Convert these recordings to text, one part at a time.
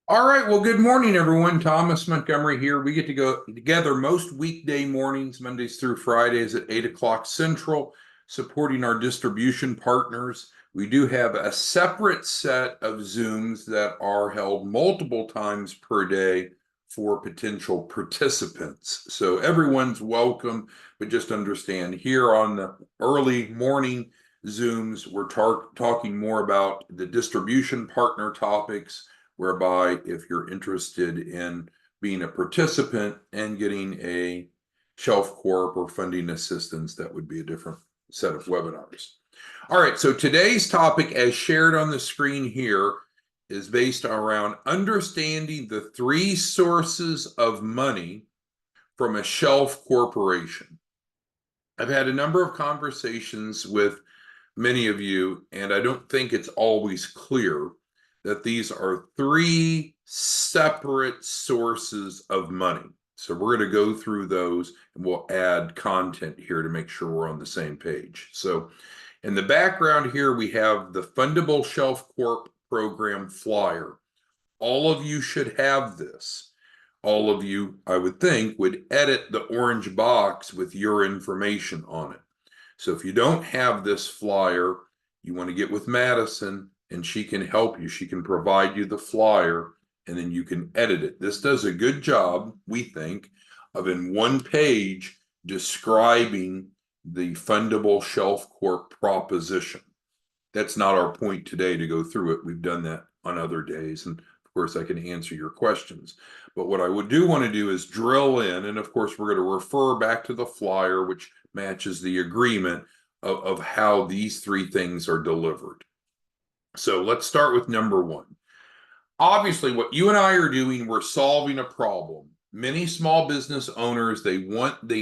All right. Well, good morning, everyone. Thomas Montgomery here. We get to go together most weekday mornings, Mondays through Fridays at 8 o'clock Central, supporting our distribution partners. We do have a separate set of Zooms that are held multiple times per day for potential participants. So everyone's welcome, but just understand here on the early morning Zooms, we're talking more about the distribution partner topics, whereby if you're interested in being a participant and getting a shelf corp or funding assistance, that would be a different set of webinars. All right, so today's topic, as shared on the screen here, is based around understanding the three sources of money from a shelf corporation. I've had a number of conversations with many of you, and I don't think it's always clear that these are three separate sources of money. So we're going to go through those and we'll add content here to make sure we're on the same page. So in the background here, we have the Fundable Shelf Corp program flyer. All of you should have this. All of you, I would think, would edit the orange box with your information on it. So if you don't have this flyer, you want to get with Madison and she can help you. She can provide you the flyer and then you can edit it. This does a good job, we think, of in one page describing the Fundable Shelf Corp proposition. That's not our point today to go through it. We've done that on other days. And of course, I can answer your questions. But what I would want to do is drill in. And of course, we're going to refer back to the flyer, which matches the agreement of how these three things are delivered. So let's start with number one. Obviously, what you and I are doing, we're solving a problem. Many small business owners, they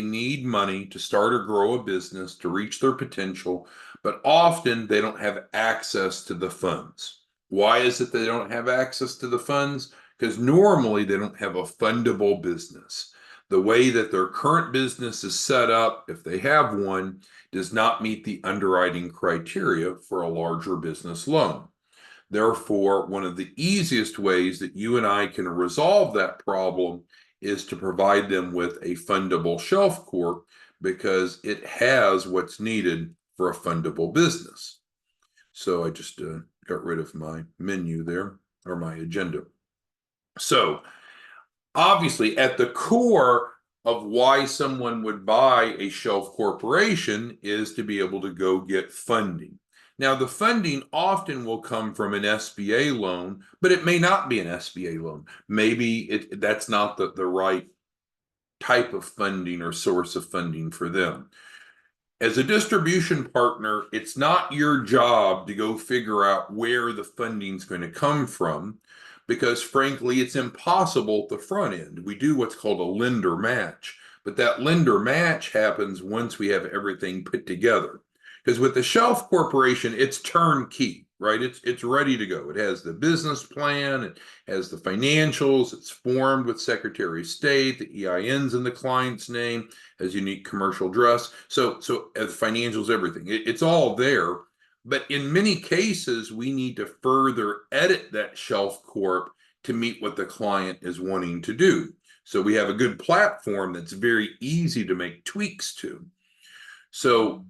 need money to start or grow a business to reach their potential, but often they don't have access to the funds. Why is it they don't have access to the funds? Because normally they don't have a fundable business. The way that their current business is set up, if they have one, does not meet the underwriting criteria for a larger business loan. Therefore, one of the easiest ways that you and I can resolve that problem is to provide them with a fundable shelf corp because it has what's needed for a fundable business. So I just got rid of my menu there, or my agenda. So obviously, at the core of why someone would buy a shelf corporation is to be able to go get funding. Now, the funding often will come from an SBA loan, but it may not be an SBA loan. Maybe that's not the right type of funding or source of funding for them. As a distribution partner, it's not your job to go figure out where the funding's going to come from, because frankly, it's impossible at the front end. We do what's called a lender match, but that lender match happens once we have everything put together. Because with the Shelf Corporation, it's turnkey, right? It's ready to go. It has the business plan, it has the financials, it's formed with Secretary of State, the EIN's in the client's name, has unique commercial address. So the financials, everything. It's all there. But in many cases, we need to further edit that Shelf Corp to meet what the client is wanting to do. So we have a good platform that's very easy to make tweaks to. So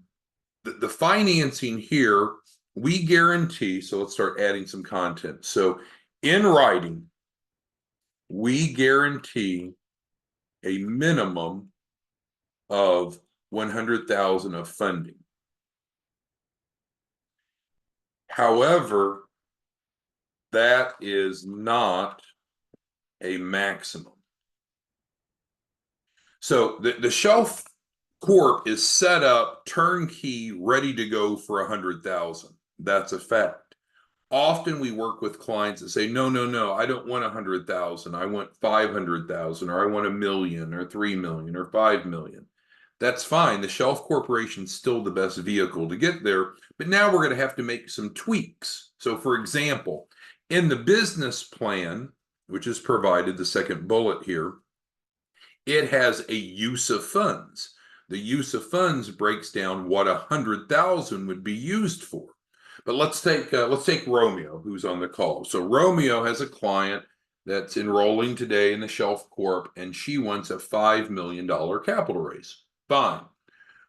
the financing here, we guarantee, so let's start adding some content. So in writing, we guarantee a minimum of 100,000 of funding. However, that is not a maximum. So the Shelf Corp is set up turnkey, ready to go for 100,000. That's a fact. Often we work with clients that say, no, I don't want 100,000. I want 500,000, or I want 1 million, or 3 million, or 5 million. That's fine. The Shelf Corporation is still the best vehicle to get there, but now we're going to have to make some tweaks. So for example, in the business plan, which is provided, the second bullet here, it has a use of funds. The use of funds breaks down what 100,000 would be used for. But let's take Romeo, who's on the call. So Romeo has a client that's enrolling today in the Shelf Corp, and she wants a $5 million capital raise. Fine.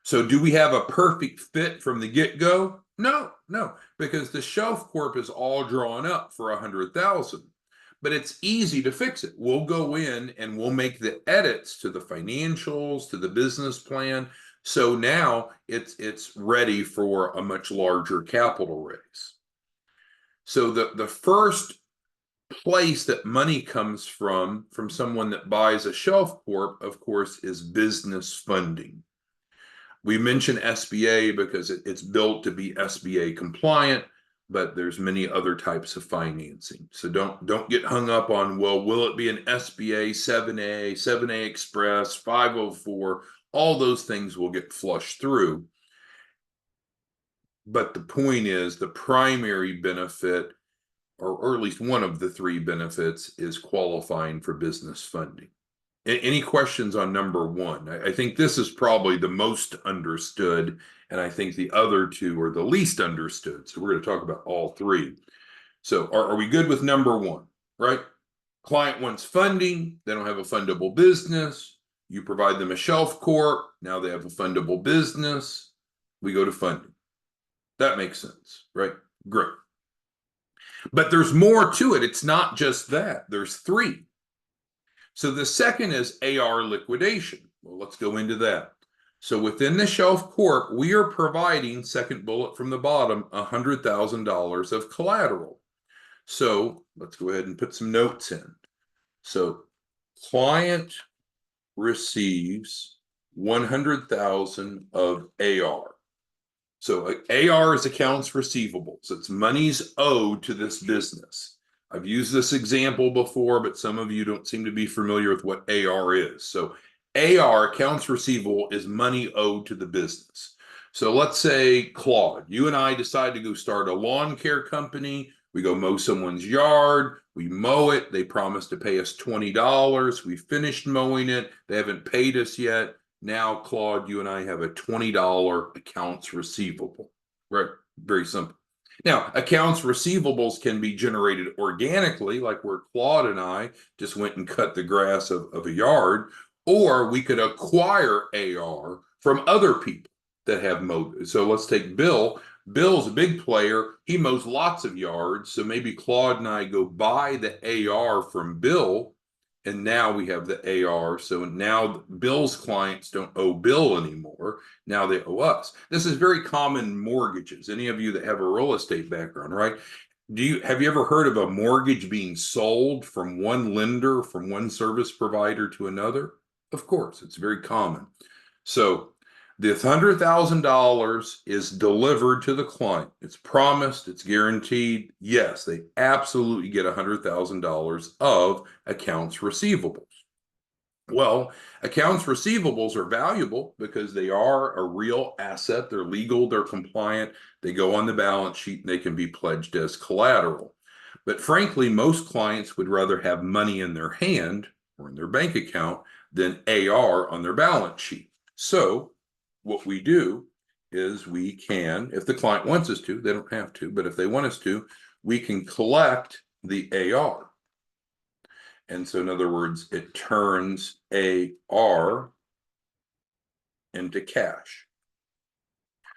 So do we have a perfect fit from the get-go? No, no, because the Shelf Corp is all drawn up for 100,000. But it's easy to fix it. We'll go in and we'll make the edits to the financials, to the business plan. So now it's ready for a much larger capital raise. So the first place that money comes from someone that buys a Shelf Corp, of course, is business funding. We mention SBA because it's built to be SBA compliant, but there's many other types of financing. So don't get hung up on, well, will it be an SBA 7A, 7A Express, 504? All those things will get flushed through. But the point is, the primary benefit, or at least one of the three benefits, is qualifying for business funding. Any questions on number one? I think this is probably the most understood, and I think the other two are the least understood. So we're going to talk about all three. So are we good with number one, right? Client wants funding. They don't have a fundable business. You provide them a Shelf Corp. Now they have a fundable business. We go to funding. That makes sense, right? Great. But there's more to it. It's not just that. There's three. So the second is AR liquidation. Well, let's go into that. So within the Shelf Corp, we are providing, second bullet from the bottom, $100,000 of collateral. So let's go ahead and put some notes in. So client receives 100,000 of AR. So AR is accounts receivable. So it's monies owed to this business. I've used this example before, but some of you don't seem to be familiar with what AR is. So AR, accounts receivable, is money owed to the business. So let's say, Claude, you and I decide to go start a lawn care company. We go mow someone's yard. We mow it. They promise to pay us $20. We finished mowing it. They haven't paid us yet. Now, Claude, you and I have a $20 accounts receivable, right? Very simple. Now, accounts receivables can be generated organically, like where Claude and I just went and cut the grass of a yard, or we could acquire AR from other people that have mowed. So let's take Bill. Bill's a big player. He mows lots of yards. So maybe Claude and I go buy the AR from Bill, and now we have the AR. So now Bill's clients don't owe Bill anymore. Now they owe us. This is very common in mortgages. Any of you that have a real estate background, right? Have you ever heard of a mortgage being sold from one lender, from one service provider to another? Of course, it's very common. So this $100,000 is delivered to the client. It's promised, it's guaranteed. Yes, they absolutely get $100,000 of accounts receivables. Well, accounts receivables are valuable because they are a real asset. They're legal, they're compliant, they go on the balance sheet, and they can be pledged as collateral. But frankly, most clients would rather have money in their hand or in their bank account than AR on their balance sheet. So what we do is we can, if the client wants us to, they don't have to, but if they want us to, we can collect the AR. And so in other words, it turns AR into cash.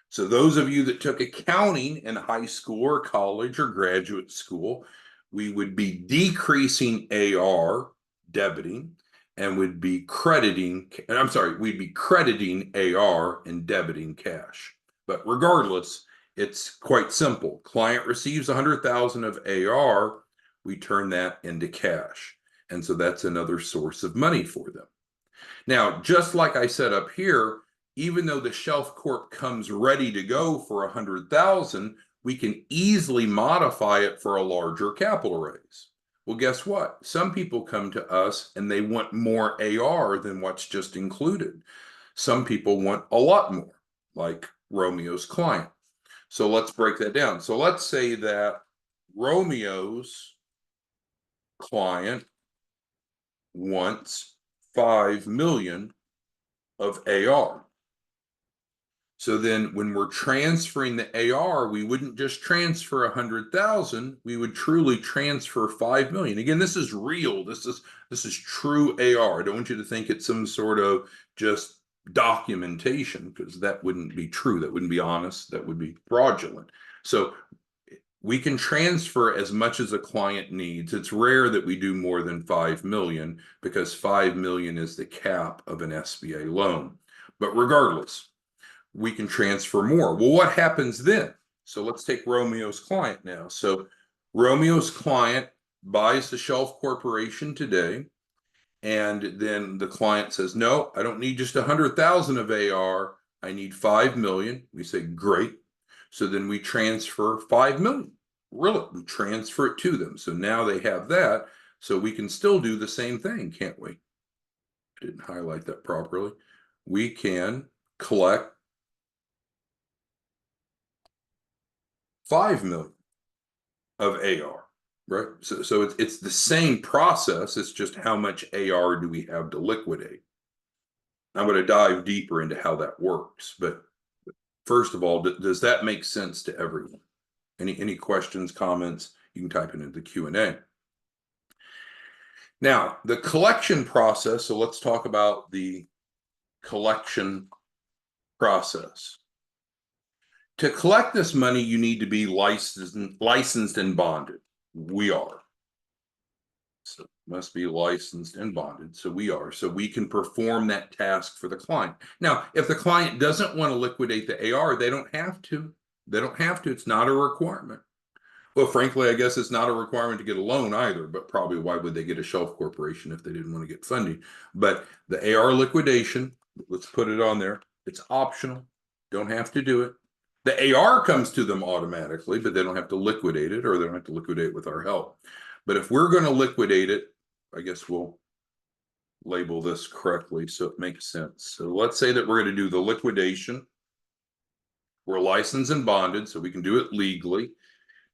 So those of you that took accounting in high school or college or graduate school, we would be decreasing AR, debiting, and would be crediting, and I'm sorry, we'd be crediting AR and debiting cash. But regardless, it's quite simple. Client receives 100,000 of AR, we turn that into cash. And so that's another source of money for them. Now, just like I said up here, even though the Shelf Corp comes ready to go for 100,000, we can easily modify it for a larger capital raise. Well, guess what? Some people come to us and they want more AR than what's just included. Some people want a lot more, like Romeo's client. So let's break that down. So let's say that Romeo's client wants 5 million of AR. So then when we're transferring the AR, we wouldn't just transfer 100,000, we would truly transfer 5 million. Again, this is real. This is true AR. I don't want you to think it's some sort of just documentation, because that wouldn't be true. That wouldn't be honest. That would be fraudulent. So we can transfer as much as a client needs. It's rare that we do more than 5 million, because 5 million is the cap of an SBA loan. But regardless, we can transfer more. Well, what happens then? So let's take Romeo's client now. So Romeo's client buys the Shelf Corporation today, and then the client says, no, I don't need just 100,000 of AR. I need 5 million. We say, great. So then we transfer 5 million. Really, we transfer it to them. So now they have that. So we can still do the same thing, can't we? Didn't highlight that properly. We can collect 5 million of AR, right? So it's the same process. It's just how much AR do we have to liquidate? I'm going to dive deeper into how that works. But first of all, does that make sense to everyone? Any questions, comments? You can type it into the Q&A. Now, the collection process. So let's talk about the collection process. To collect this money, you need to be licensed and bonded. We are. So must be licensed and bonded. So we are. So we can perform that task for the client. Now, if the client doesn't want to liquidate the AR, they don't have to. They don't have to. It's not a requirement. Well, frankly, I guess it's not a requirement to get a loan either, but probably why would they get a Shelf Corporation if they didn't want to get funding? But the AR liquidation, let's put it on there. It's optional. Don't have to do it. The AR comes to them automatically, but they don't have to liquidate it, or they don't have to liquidate it with our help. But if we're going to liquidate it, I guess we'll label this correctly so it makes sense. So let's say that we're going to do the liquidation. We're licensed and bonded, so we can do it legally.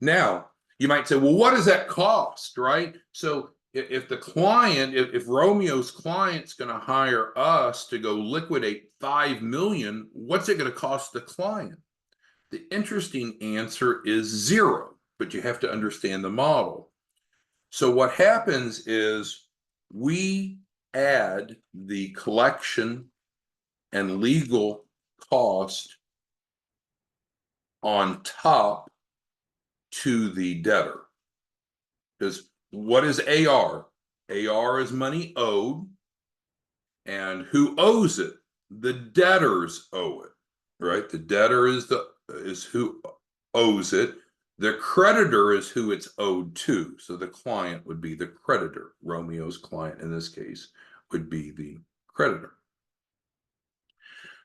Now, you might say, well, what does that cost, right? So if the client, if Romeo's client's going to hire us to go liquidate 5 million, what's it going to cost the client? The interesting answer is 0, but you have to understand the model. So what happens is we add the collection and legal cost on top to the debtor. Because what is AR? AR is money owed. And who owes it? The debtors owe it, right? The debtor is who owes it. The creditor is who it's owed to. So the client would be the creditor. Romeo's client in this case would be the creditor.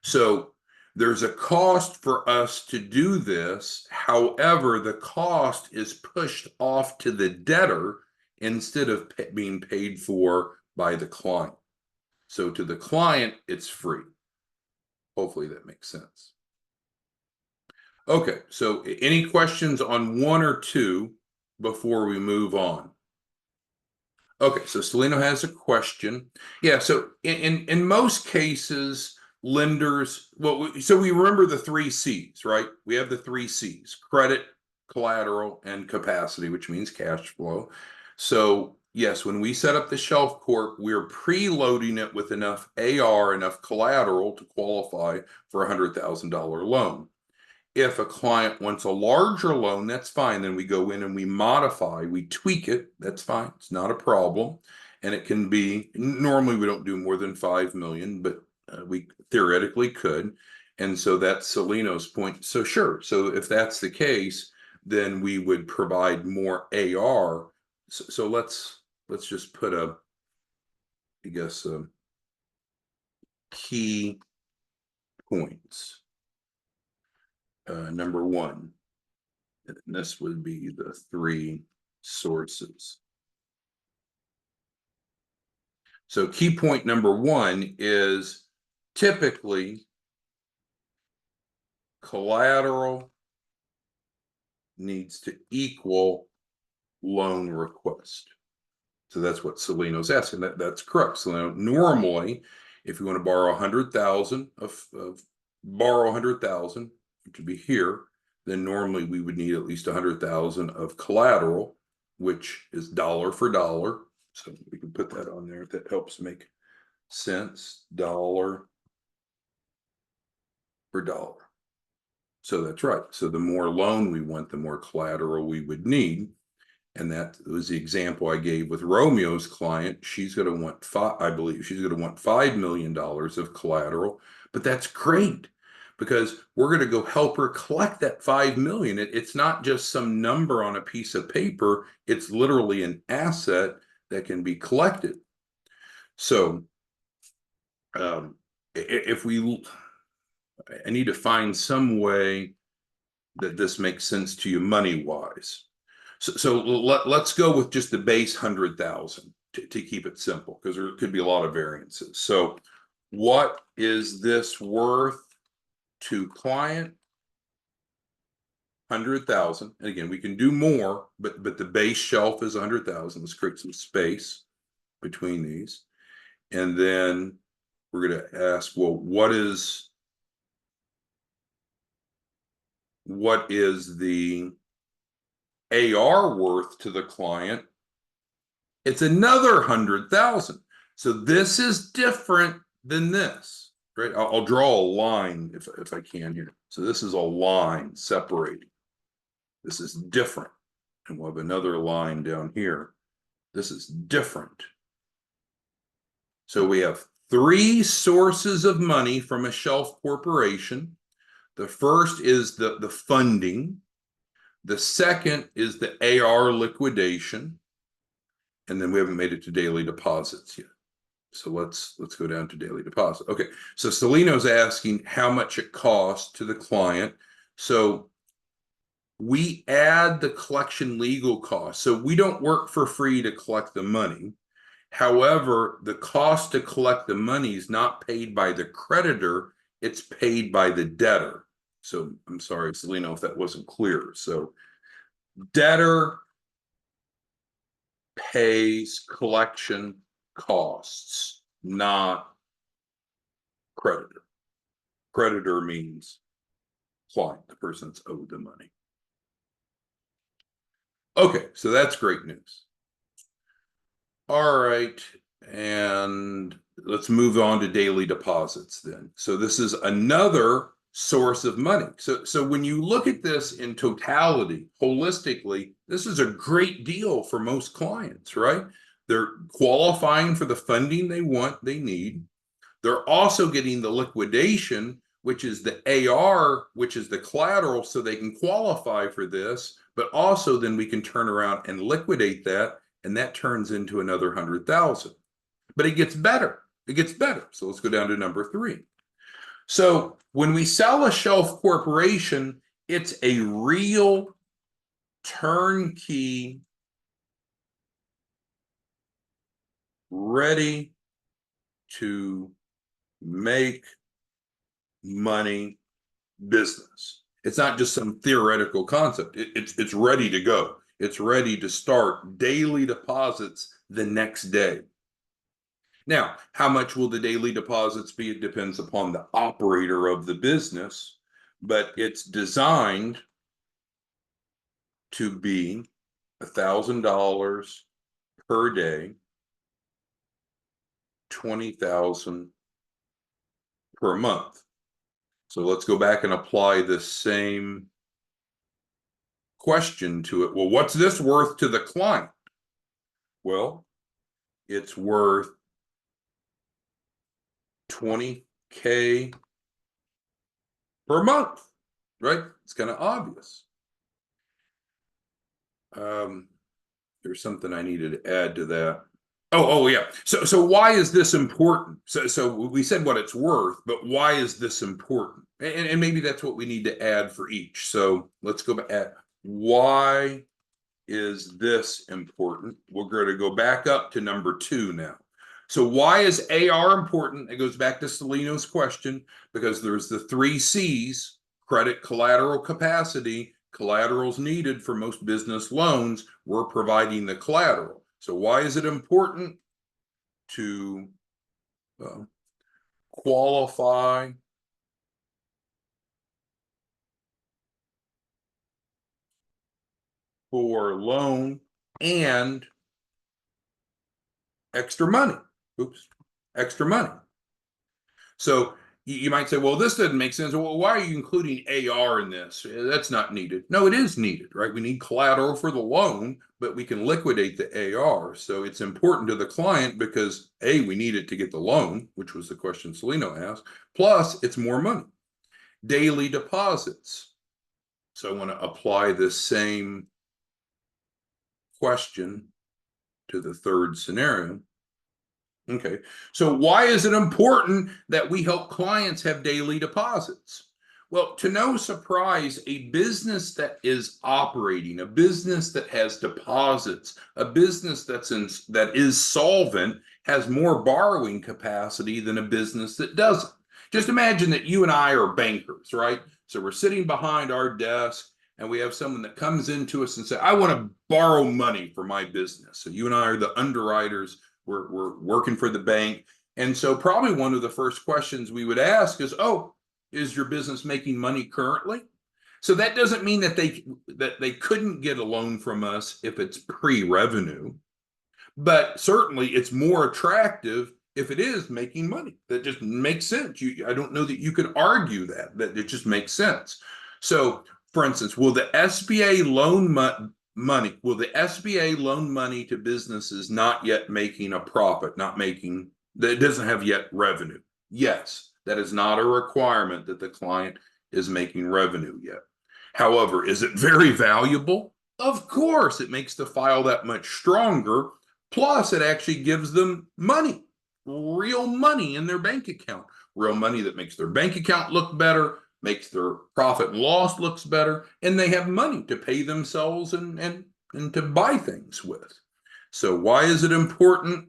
So there's a cost for us to do this. However, the cost is pushed off to the debtor instead of being paid for by the client. So to the client, it's free. Hopefully that makes sense. Okay, so any questions on 1 or 2 before we move on? Okay, so Celino has a question. Yeah, so in most cases, lenders, well, so we remember the 3 C's, right? We have the 3 C's: credit, collateral, and capacity, which means cash flow. So yes, when we set up the Shelf Corp, we're preloading it with enough AR, enough collateral to qualify for a $100,000 loan. If a client wants a larger loan, that's fine. Then we go in and we modify, we tweak it. That's fine. It's not a problem. And it can be, normally we don't do more than 5 million, but we theoretically could. And so that's Celino's point. So sure. So if that's the case, then we would provide more AR. So let's just put I guess, key points. Number 1, and this would be the 3 sources. So key point number 1 is typically collateral needs to equal loan request. So that's what Celino's asking. That's correct. So normally, if you want to borrow 100,000 of borrow 100,000, which would be here, then normally we would need at least 100,000 of collateral, which is dollar for dollar. So we can put that on there if that helps make sense. Dollar for dollar. So that's right. So the more loan we want, the more collateral we would need. And that was the example I gave with Romeo's client. She's going to want I believe she's going to want $5 million of collateral, but that's great because we're going to go help her collect that 5 million. It's not just some number on a piece of paper. It's literally an asset that can be collected. So if I need to find some way that this makes sense to you money wise. So let's go with just the base 100,000 to keep it simple, because there could be a lot of variances. So what is this worth to client? 100,000. And again, we can do more, but the base shelf is 100,000. Let's create some space between these. And then we're going to ask, well, what is the AR worth to the client? It's another 100,000. So this is different than this, right? I'll draw a line if I can here. So this is a line separating. This is different. And we'll have another line down here. This is different. So we have three sources of money from a shelf corporation. The first is the funding. The second is the AR liquidation. And then we haven't made it to daily deposits yet. So let's go down to daily deposit. Okay, so Celino's asking how much it costs to the client. So we add the collection legal costs. So we don't work for free to collect the money. However, the cost to collect the money is not paid by the creditor, it's paid by the debtor. So I'm sorry, Celino, if that wasn't clear. So debtor pays collection costs, not creditor. Creditor means client, the person that's owed the money. Okay, so that's great news. All right, and let's move on to daily deposits then. So this is another source of money. So when you look at this in totality, holistically, this is a great deal for most clients, right? They're qualifying for the funding they want, they need. They're also getting the liquidation, which is the AR, which is the collateral, so they can qualify for this, but also then we can turn around and liquidate that, and that turns into another 100,000. But it gets better. It gets better. So let's go down to number 3. So when we sell a shelf corporation, it's a real turnkey, ready to make money business. It's not just some theoretical concept. It's ready to go. It's ready to start daily deposits the next day. Now, how much will the daily deposits be? It depends upon the operator of the business, but it's designed to be $1,000 per day, 20,000 per month. So let's go back and apply the same question to it. Well, what's this worth to the client? Well, it's worth 20K per month, right? It's kind of obvious. There's something I needed to add to that. Oh yeah. So why is this important? So we said what it's worth, but why is this important? And maybe that's what we need to add for each. So let's go back at why is this important? We're going to go back up to number 2 now. So why is AR important? It goes back to Celino's question, because there's the 3 C's: credit, collateral, capacity. Collateral's needed for most business loans. We're providing the collateral. So why is it important to qualify for loan and extra money. Oops, extra money. So you might say, well, this doesn't make sense. Well, why are you including AR in this? That's not needed. No, it is needed, right? We need collateral for the loan, but we can liquidate the AR. So it's important to the client because A, we need it to get the loan, which was the question Celino asked. Plus, it's more money. Daily deposits. So I want to apply this same question to the third scenario. Okay, so why is it important that we help clients have daily deposits? Well, to no surprise, a business that is operating, a business that has deposits, a business that is solvent has more borrowing capacity than a business that doesn't. Just imagine that you and I are bankers, right? So we're sitting behind our desk and we have someone that comes into us and say, I want to borrow money for my business. So you and I are the underwriters. We're working for the bank. And so probably one of the first questions we would ask is, oh, is your business making money currently? So that doesn't mean that they couldn't get a loan from us if it's pre-revenue, but certainly it's more attractive if it is making money. That just makes sense. I don't know that you could argue that it just makes sense. So for instance, will the SBA loan money, will the SBA loan money to businesses not yet making a profit, that doesn't have yet revenue? Yes, that is not a requirement that the client is making revenue yet. However, is it very valuable? Of course, it makes the file that much stronger. Plus, it actually gives them money, real money in their bank account, real money that makes their bank account look better, makes their profit and loss looks better, and they have money to pay themselves and to buy things with. So why is it important?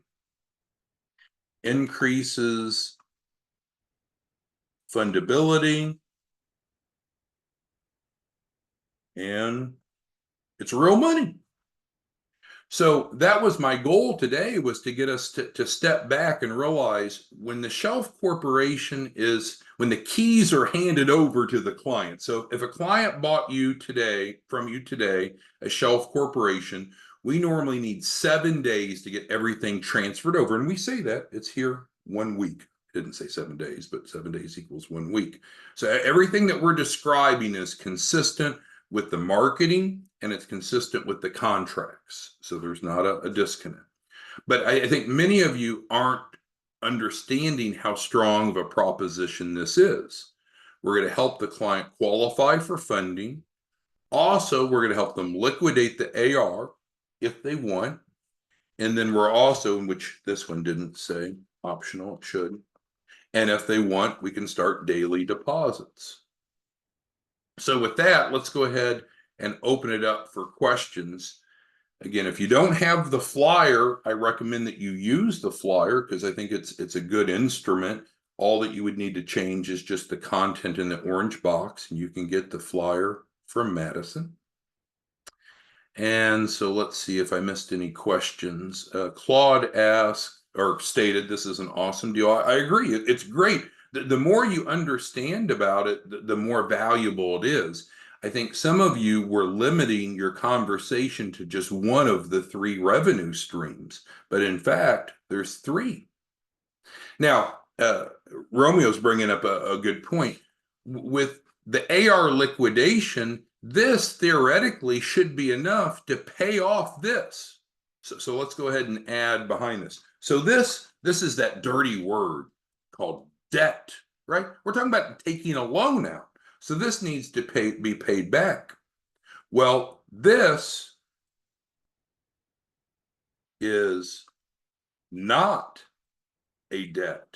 Increases fundability, and it's real money. So that was my goal today, was to get us to step back and realize when the shelf corporation when the keys are handed over to the client. So if a client bought from you today, a shelf corporation, we normally need 7 days to get everything transferred over. And we say that it's here 1 week. Didn't say 7 days, but 7 days equals 1 week. So everything that we're describing is consistent with the marketing and it's consistent with the contracts. So there's not a disconnect. But I think many of you aren't understanding how strong of a proposition this is. We're going to help the client qualify for funding. Also, we're going to help them liquidate the AR if they want. And then we're also, which this one didn't say, optional, it should. And if they want, we can start daily deposits. So with that, let's go ahead and open it up for questions. Again, if you don't have the flyer, I recommend that you use the flyer because I think it's a good instrument. All that you would need to change is just the content in the orange box, and you can get the flyer from Madison. And so let's see if I missed any questions. Claude asked or stated, this is an awesome deal. I agree. It's great. The more you understand about it, the more valuable it is. I think some of you were limiting your conversation to just one of the 3 revenue streams, but in fact, there's 3. Now, Romeo's bringing up a good point. With the AR liquidation, this theoretically should be enough to pay off this. So let's go ahead and add behind this. So this is that dirty word called debt, right? We're talking about taking a loan out. So this needs to be paid back. Well, this is not a debt.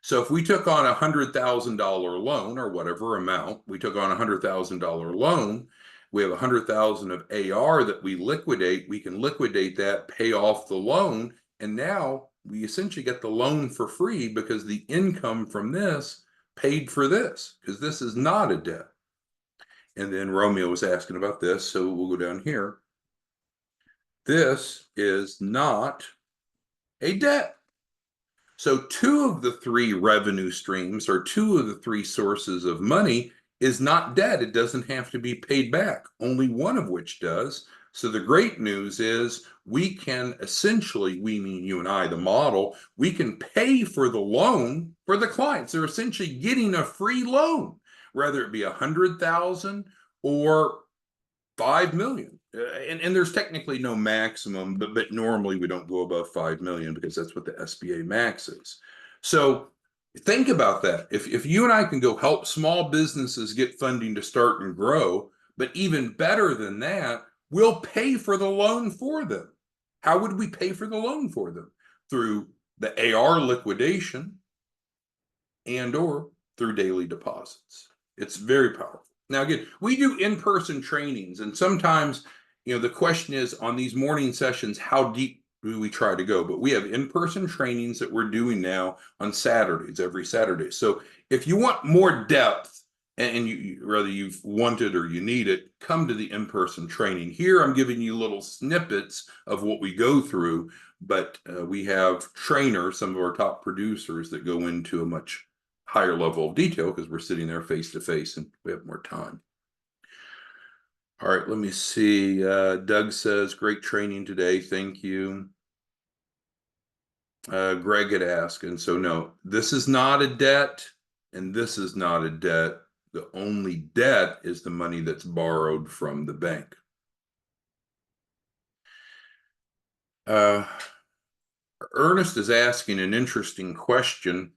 So if we took on $100,000 loan or whatever amount, we took on $100,000 loan, we have 100,000 of AR that we liquidate, we can liquidate that, pay off the loan, and now we essentially get the loan for free because the income from this paid for this, because this is not a debt. And then Romeo was asking about this, so we'll go down here. This is not a debt. So 2 of the 3 revenue streams, or 2 of the 3 sources of money, is not debt. It doesn't have to be paid back. Only one of which does. So the great news is we can essentially, we mean you and I, the model, we can pay for the loan for the clients. They're essentially getting a free loan, whether it be 100,000 or 5 million. And there's technically no maximum, but normally we don't go above 5 million because that's what the SBA max is. So think about that. If you and I can go help small businesses get funding to start and grow, but even better than that, we'll pay for the loan for them. How would we pay for the loan for them? Through the AR liquidation and or through daily deposits. It's very powerful. Now, again, we do in-person trainings, and sometimes, the question is on these morning sessions, how deep do we try to go? But we have in-person trainings that we're doing now on Saturdays, every Saturday. So if you want more depth, and whether you've wanted or you need it, come to the in-person training. Here, I'm giving you little snippets of what we go through, but we have trainers, some of our top producers, that go into a much higher level of detail because we're sitting there face to face and we have more time. All right, let me see. Doug says, great training today. Thank you. Greg had asked, and so no, this is not a debt and this is not a debt. The only debt is the money that's borrowed from the bank. Ernest is asking an interesting question,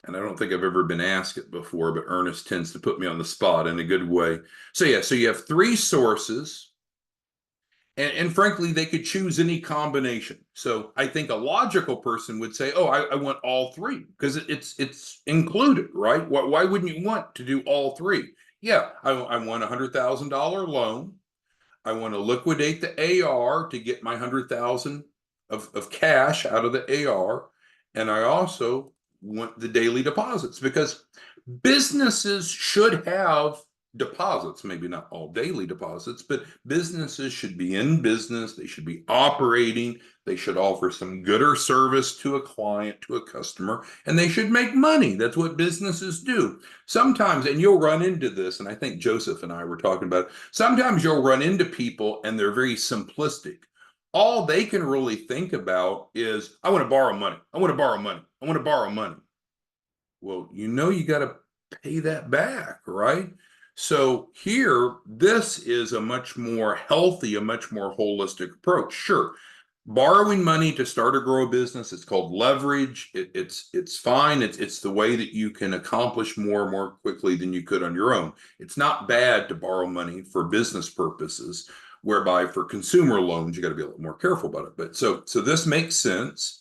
and I don't think I've ever been asked it before, but Ernest tends to put me on the spot in a good way. So yeah, so you have three sources, and frankly, they could choose any combination. So I think a logical person would say, oh, I want all three because it's included, right? Why wouldn't you want to do all three? Yeah, I want $100,000 loan. I want to liquidate the AR to get my 100,000 of cash out of the AR. And I also want the daily deposits because businesses should have deposits, maybe not all daily deposits, but businesses should be in business. They should be operating. They should offer some good or service to a client, to a customer, and they should make money. That's what businesses do. Sometimes, and you'll run into this, and I think Joseph and I were talking about it, sometimes you'll run into people and they're very simplistic. All they can really think about is, I want to borrow money. I want to borrow money. I want to borrow money. Well, you got to pay that back, right? So here, this is a much more healthy, a much more holistic approach. Sure, borrowing money to start or grow a business, it's called leverage. It's fine. It's the way that you can accomplish more quickly than you could on your own. It's not bad to borrow money for business purposes, whereby for consumer loans, you got to be a little more careful about it. But so this makes sense.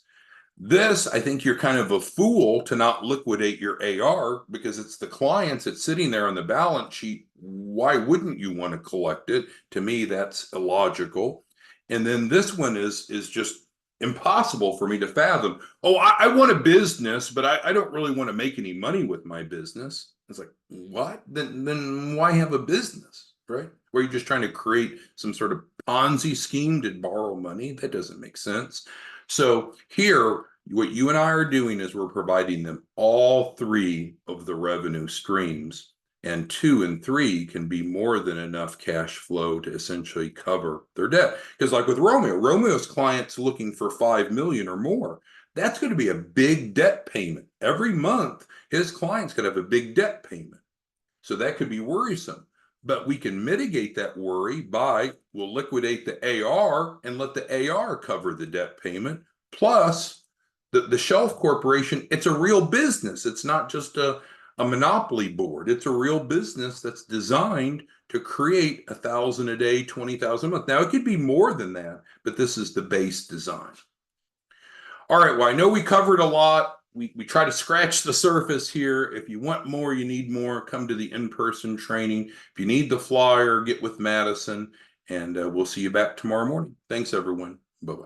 This, I think you're kind of a fool to not liquidate your AR because it's the clients that's sitting there on the balance sheet. Why wouldn't you want to collect it? To me, that's illogical. And then this one is just impossible for me to fathom. Oh, I want a business, but I don't really want to make any money with my business. It's like, what? Then why have a business, right? Where you're just trying to create some sort of Ponzi scheme to borrow money? That doesn't make sense. So here, what you and I are doing is we're providing them all three of the revenue streams, and 2 and 3 can be more than enough cash flow to essentially cover their debt. Because like with Romeo's clients looking for 5 million or more, that's going to be a big debt payment. Every month, his clients could have a big debt payment. So that could be worrisome. But we can mitigate that worry by we'll liquidate the AR and let the AR cover the debt payment. Plus, the Shelf Corporation, it's a real business. It's not just a monopoly board. It's a real business that's designed to create 1,000 a day, 20,000 a month. Now, it could be more than that, but this is the base design. All right, well, I know we covered a lot. We try to scratch the surface here. If you want more, you need more, come to the in-person training. If you need the flyer, get with Madison, and we'll see you back tomorrow morning. Thanks, everyone. Bye-bye.